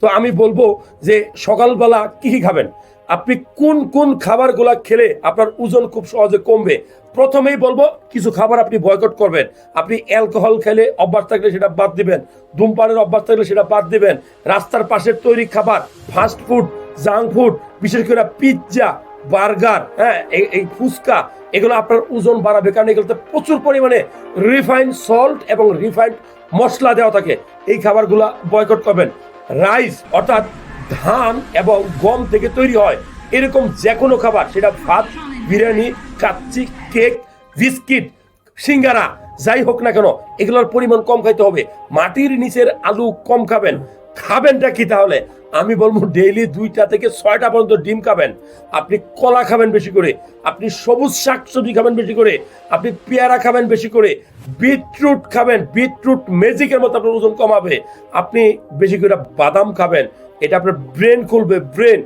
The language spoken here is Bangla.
তো আমি বলবো যে সকালবেলা কি কি খাবেন, আপনি কোন কোন খাবারগুলা খেলে আপনার ওজন খুব সহজে কমবে। প্রথমেই বলবো কিছু খাবার আপনি বয়কট করবেন। আপনি অ্যালকোহল খেলে অভ্যাস থাকলে সেটা বাদ দিবেন, ধূমপানের অভ্যাস থাকলে সেটা বাদ দিবেন। রাস্তার পাশের তৈরি খাবার, ফাস্ট ফুড, জাঙ্ক ফুড, বিশেষ করে পিৎজা, বার্গার, হ্যাঁ, এই ফুচকা, এগুলো আপনার ওজন বাড়াবে, কারণ এগুলোতে প্রচুর পরিমাণে রিফাইন্ড সল্ট এবং রিফাইন্ড মশলা দেওয়া থাকে। এই খাবারগুলা বয়কট করবেন। রাইস অর্থাৎ ধান এবং গম থেকে তৈরি হয় এরকম যে কোনো খাবার, সেটা ভাত, বিরিয়ানি, কাচ্চি, কেক, বিস্কিট, সিঙ্গারা, যাই হোক না কেন, এগুলোর পরিমাণ কম খাইতে হবে। মাটির নিচের আলু কম খাবেন। খাবেনটা কি তাহলে? আমি বলবো ডেইলি 2টা থেকে 6টা পর্যন্ত ডিম খাবেন। আপনি কলা খাবেন বেশি করে, আপনি সবুজ শাকসবজি খাবেন বেশি করে, আপনি পেয়ারা খাবেন বেশি করে, বিটরুট খাবেন। বিটরুট ম্যাজিকের মতো আপনার ওজন কমাবে। আপনি বেশি করে বাদাম খাবেন, এটা আপনার ব্রেন খুলবে, ব্রেন।